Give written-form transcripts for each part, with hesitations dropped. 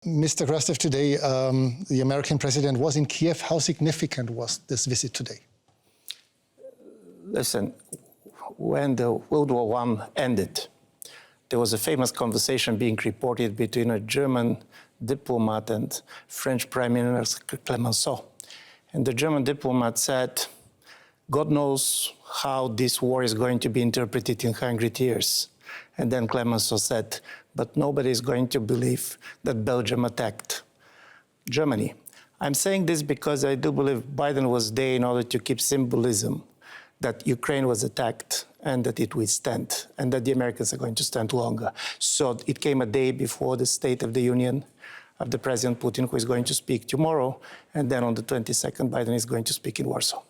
Mr. Krastev, today the American president was in Kiev. How significant was this visit today? Listen, when the World War I ended, there was a famous conversation being reported between a German diplomat and French Prime Minister Clemenceau. And the German diplomat said, God knows how this war is going to be interpreted in 100 years. And then Clemenceau said, but nobody is going to believe that Belgium attacked Germany. I'm saying this because I do believe Biden was there in order to keep symbolism that Ukraine was attacked and that it will stand, and that the Americans are going to stand longer. So it came a day before the State of the Union of the President Putin, who is going to speak tomorrow, and then on the 22nd, Biden is going to speak in Warsaw.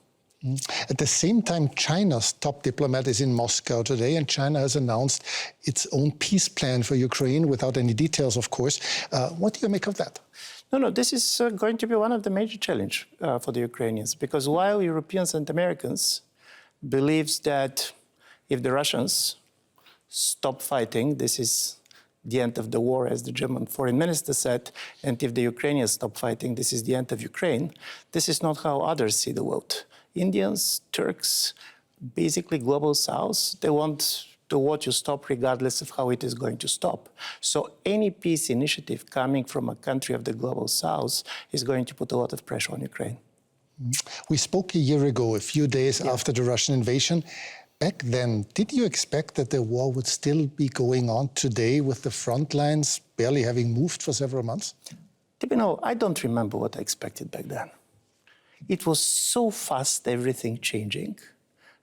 At the same time, China's top diplomat is in Moscow today, and China has announced its own peace plan for Ukraine, without any details, of course. What do you make of that? No, this is going to be one of the major challenges for the Ukrainians, because while Europeans and Americans believe that if the Russians stop fighting, this is the end of the war, as the German foreign minister said, and if the Ukrainians stop fighting, this is the end of Ukraine, this is not how others see the world. Indians, Turks, basically global South, they want the war to stop regardless of how it is going to stop. So any peace initiative coming from a country of the global South is going to put a lot of pressure on Ukraine. We spoke a year ago, a few days after the Russian invasion. Back then, did you expect that the war would still be going on today with the front lines barely having moved for several months? I don't remember what I expected back then. It was so fast, everything changing,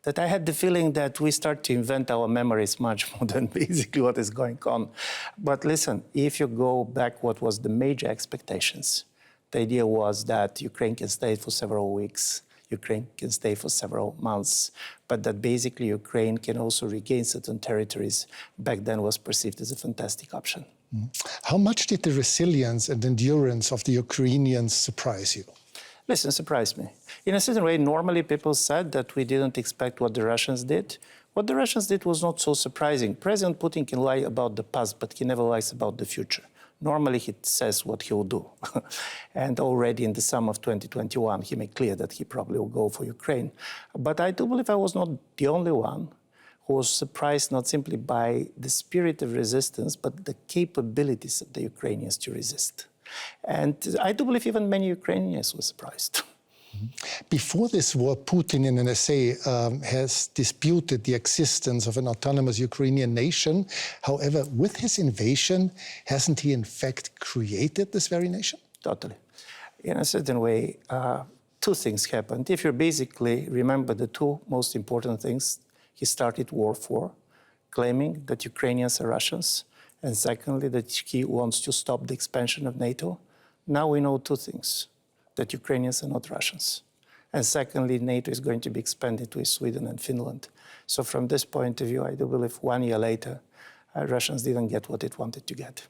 that I had the feeling that we start to invent our memories much more than basically what is going on. But listen, if you go back, what was the major expectations? The idea was that Ukraine can stay for several weeks, Ukraine can stay for several months, but that basically Ukraine can also regain certain territories, back then was perceived as a fantastic option. How much did the resilience and endurance of the Ukrainians surprise you? Listen, surprised me. In a certain way, normally people said that we didn't expect what the Russians did. What the Russians did was not so surprising. President Putin can lie about the past, but he never lies about the future. Normally, he says what he will do. And already in the summer of 2021, he made clear that he probably will go for Ukraine. But I do believe I was not the only one who was surprised not simply by the spirit of resistance, but the capabilities of the Ukrainians to resist. And I do believe even many Ukrainians were surprised. Before this war, Putin, in an essay, has disputed the existence of an autonomous Ukrainian nation. However, with his invasion, hasn't he in fact created this very nation? Totally. In a certain way, two things happened. If you basically remember the two most important things, he started war for, claiming that Ukrainians are Russians, and secondly, that he wants to stop the expansion of NATO. Now we know two things, that Ukrainians are not Russians. And secondly, NATO is going to be expanded with Sweden and Finland. So from this point of view, I do believe 1 year later, Russians didn't get what it wanted to get.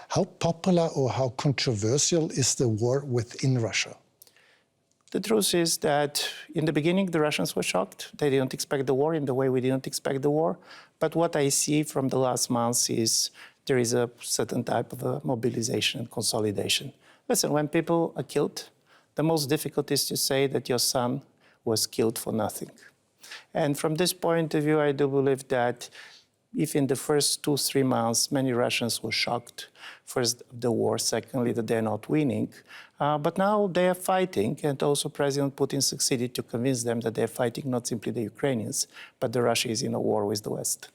How popular or how controversial is the war within Russia? The truth is that in the beginning, the Russians were shocked. They didn't expect the war in the way we didn't expect the war. But what I see from the last months is there is a certain type of a mobilization and consolidation. Listen, when people are killed, the most difficult is to say that your son was killed for nothing. And from this point of view, I do believe that if in the first 2-3 months, many Russians were shocked, first, the war, secondly, that they're not winning, but now they are fighting, and also President Putin succeeded to convince them that they're fighting not simply the Ukrainians, but that Russia is in a war with the West.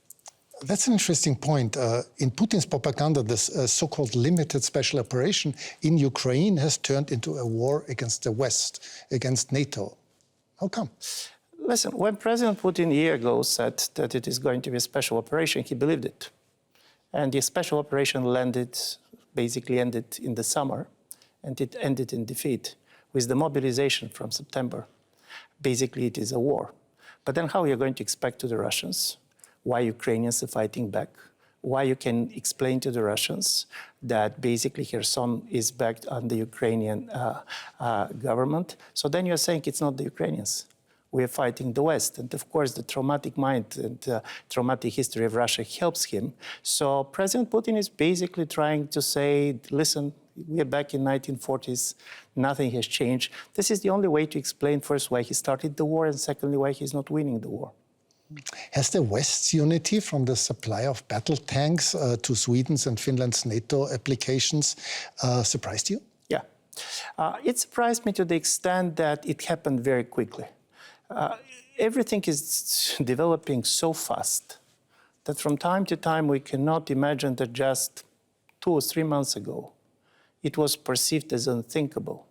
That's an interesting point. In Putin's propaganda, this so-called limited special operation in Ukraine has turned into a war against the West, against NATO. How come? Listen, when President Putin a year ago said that it is going to be a special operation, he believed it. And the special operation basically ended in the summer, and it ended in defeat with the mobilization from September. Basically, it is a war. But then how are you going to explain to the Russians why Ukrainians are fighting back? Why you can explain to the Russians that basically Kherson is backed on the Ukrainian government? So then you're saying it's not the Ukrainians. we are fighting the West. And of course, the traumatic mind and traumatic history of Russia helps him. So President Putin is basically trying to say, listen, we are back in 1940s, nothing has changed. This is the only way to explain first why he started the war and secondly why he's not winning the war. Has the West's unity from the supply of battle tanks to Sweden's and Finland's NATO applications surprised you? Yeah. It surprised me to the extent that it happened very quickly. Everything is developing so fast that from time to time we cannot imagine that just 2 or 3 months ago it was perceived as unthinkable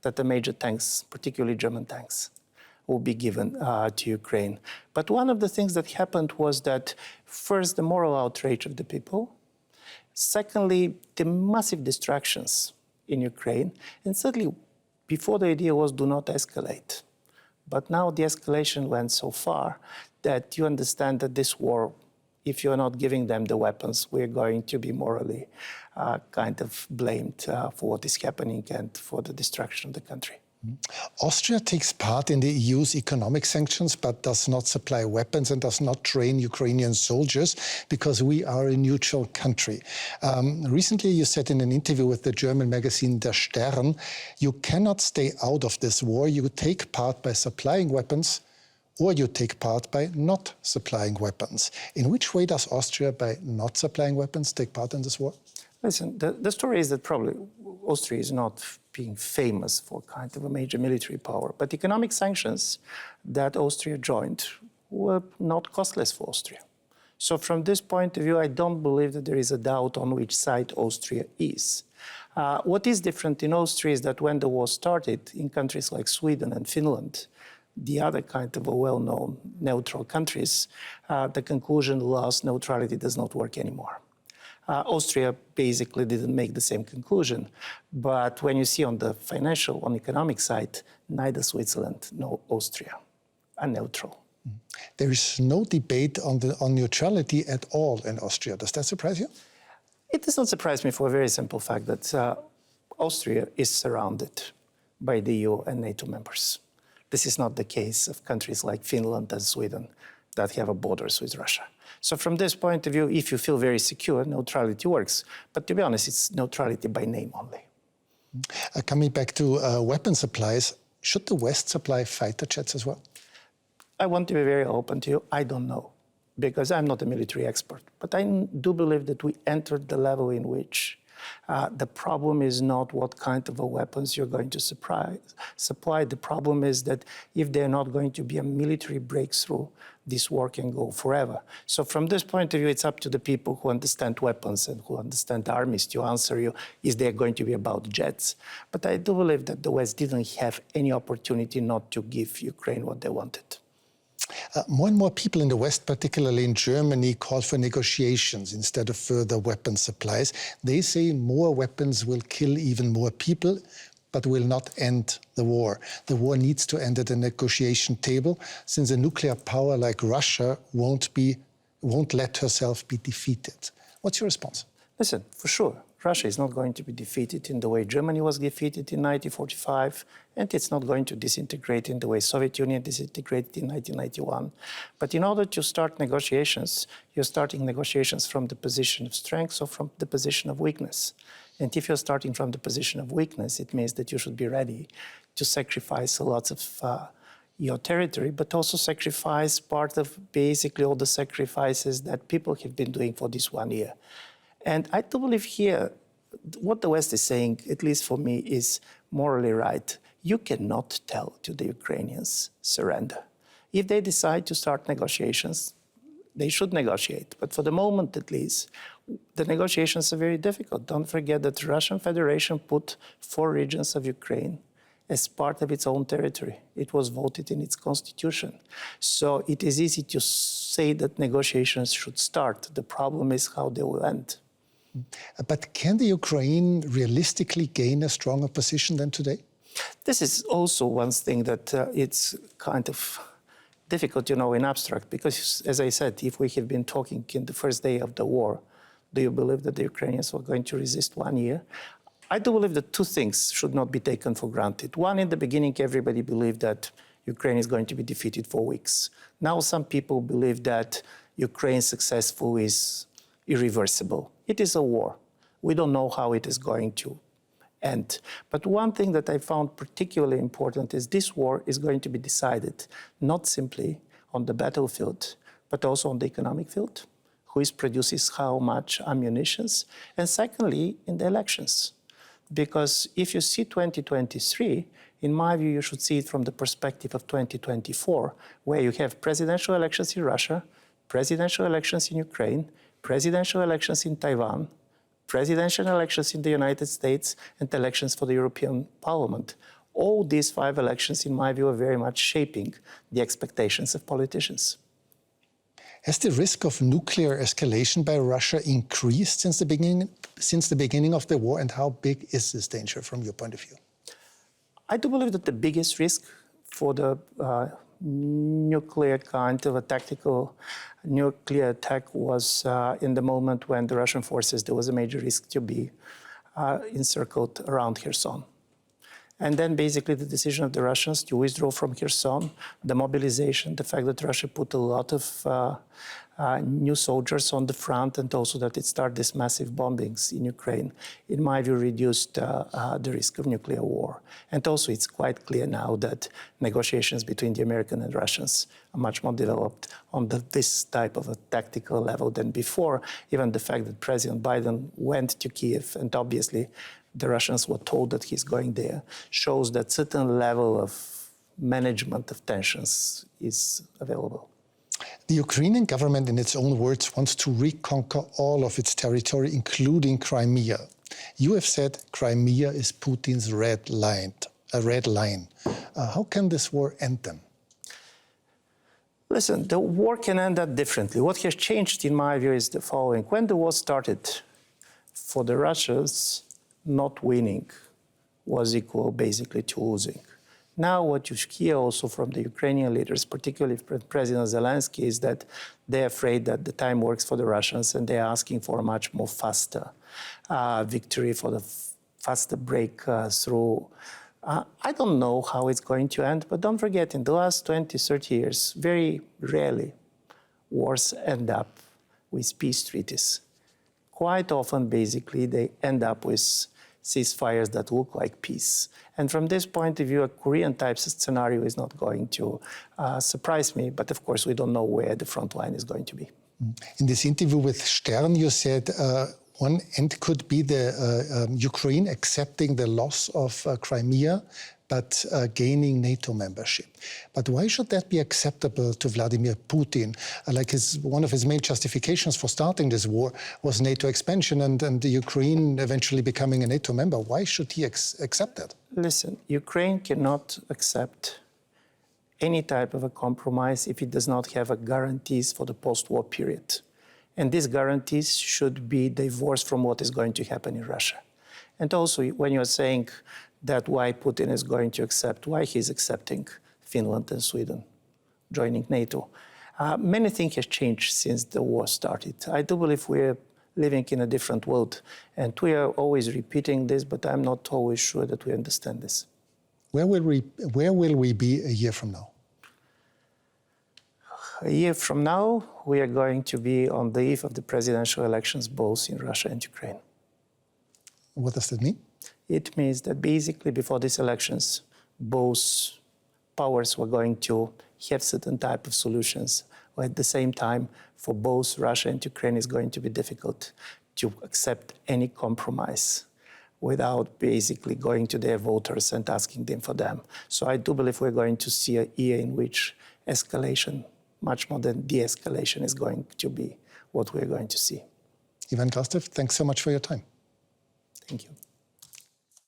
that the major tanks, particularly German tanks, will be given to Ukraine. But one of the things that happened was that first the moral outrage of the people, secondly the massive distractions in Ukraine, and thirdly, before the idea was do not escalate. But now the escalation went so far that you understand that this war, if you're not giving them the weapons, we're going to be morally kind of blamed for what is happening and for the destruction of the country. Austria takes part in the EU's economic sanctions, but does not supply weapons and does not train Ukrainian soldiers because we are a neutral country. Recently, you said in an interview with the German magazine Der Stern, you cannot stay out of this war. You take part by supplying weapons, or you take part by not supplying weapons. In which way does Austria, by not supplying weapons, take part in this war? Listen, the story is that probably Austria is not being famous for kind of a major military power, but economic sanctions that Austria joined were not costless for Austria. So from this point of view, I don't believe that there is a doubt on which side Austria is. What is different in Austria is that when the war started in countries like Sweden and Finland, the other kind of a well-known neutral countries, the conclusion was neutrality does not work anymore. Austria basically didn't make the same conclusion. But when you see on the financial, on economic side, neither Switzerland nor Austria are neutral. There is no debate on neutrality at all in Austria. Does that surprise you? It does not surprise me for a very simple fact that Austria is surrounded by the EU and NATO members. This is not the case of countries like Finland and Sweden that have borders with Russia. So from this point of view, if you feel very secure, neutrality works. But to be honest, it's neutrality by name only. Coming back to weapon supplies, should the West supply fighter jets as well? I want to be very open to you. I don't know, because I'm not a military expert. But I do believe that we entered the level in which the problem is not what kind of weapons you're going to supply. The problem is that if they're not going to be a military breakthrough, this war can go forever. So from this point of view, it's up to the people who understand weapons and who understand armies to answer you, is there going to be about jets? But I do believe that the West didn't have any opportunity not to give Ukraine what they wanted. More and more people in the West, particularly in Germany, call for negotiations instead of further weapon supplies. They say more weapons will kill even more people, but will not end the war. The war needs to end at a negotiation table, since a nuclear power like Russia won't let herself be defeated. What's your response? Listen, for sure, Russia is not going to be defeated in the way Germany was defeated in 1945, and it's not going to disintegrate in the way Soviet Union disintegrated in 1991. But in order to start negotiations, you're starting negotiations from the position of strength or from the position of weakness. And if you're starting from the position of weakness, it means that you should be ready to sacrifice lots of your territory, but also sacrifice part of basically all the sacrifices that people have been doing for this 1 year. And I do believe here, what the West is saying, at least for me, is morally right. You cannot tell to the Ukrainians, surrender. If they decide to start negotiations, they should negotiate. But for the moment, at least, the negotiations are very difficult. Don't forget that the Russian Federation put 4 regions of Ukraine as part of its own territory. It was voted in its constitution. So it is easy to say that negotiations should start. The problem is how they will end. But can the Ukraine realistically gain a stronger position than today? This is also one thing that it's kind of difficult to know in abstract, because, as I said, if we have been talking in the first day of the war, do you believe that the Ukrainians were going to resist 1 year? I do believe that 2 things should not be taken for granted. One, in the beginning, everybody believed that Ukraine is going to be defeated for weeks. Now some people believe that Ukraine's successful is irreversible. It is a war. We don't know how it is going to end. But one thing that I found particularly important is this war is going to be decided not simply on the battlefield, but also on the economic field, who produces how much ammunition, and secondly, in the elections. Because if you see 2023, in my view, you should see it from the perspective of 2024, where you have presidential elections in Russia, presidential elections in Ukraine, presidential elections in Taiwan, presidential elections in the United States, and elections for the European Parliament. All these 5 elections, in my view, are very much shaping the expectations of politicians. Has the risk of nuclear escalation by Russia increased since the beginning of the war, and how big is this danger from your point of view? I do believe that the biggest risk for the nuclear kind of a tactical nuclear attack was in the moment when the Russian forces, there was a major risk to be encircled around Kherson. And then basically the decision of the Russians to withdraw from Kherson, the mobilization, the fact that Russia put a lot of new soldiers on the front, and also that it started these massive bombings in Ukraine, in my view, reduced the risk of nuclear war. And also it's quite clear now that negotiations between the Americans and Russians are much more developed on this type of a tactical level than before. Even the fact that President Biden went to Kiev, and obviously the Russians were told that he's going there, shows that certain level of management of tensions is available. The Ukrainian government, in its own words, wants to reconquer all of its territory, including Crimea. You have said Crimea is Putin's red line. How can this war end then? Listen, the war can end up differently. What has changed, in my view, is the following. When the war started, for the Russians, not winning was equal basically to losing. Now what you hear also from the Ukrainian leaders, particularly President Zelensky, is that they're afraid that the time works for the Russians, and they're asking for a much more faster victory, for the faster breakthrough. I don't know how it's going to end, but don't forget, in the last 20, 30 years, very rarely wars end up with peace treaties. Quite often, basically, they end up with ceasefires that look like peace. And from this point of view, a Korean-type scenario is not going to surprise me, but of course we don't know where the front line is going to be. In this interview with Stern, you said one end could be the Ukraine accepting the loss of Crimea, but gaining NATO membership. But why should that be acceptable to Vladimir Putin? One of his main justifications for starting this war was NATO expansion and the Ukraine eventually becoming a NATO member. Why should he accept that? Listen, Ukraine cannot accept any type of a compromise if it does not have a guarantees for the post-war period. And these guarantees should be divorced from what is going to happen in Russia. And also, when you're saying that why Putin is going to accept, why he's accepting Finland and Sweden joining NATO. Many things have changed since the war started. I do believe we're living in a different world, and we are always repeating this, but I'm not always sure that we understand this. Where will we be a year from now? A year from now, we are going to be on the eve of the presidential elections, both in Russia and Ukraine. What does that mean? It means that basically before these elections, both powers were going to have certain type of solutions. But at the same time, for both Russia and Ukraine, it's going to be difficult to accept any compromise without basically going to their voters and asking them for them. So I do believe we're going to see a year in which escalation, much more than de-escalation, is going to be what we're going to see. Ivan Krastev, thanks so much for your time. Thank you.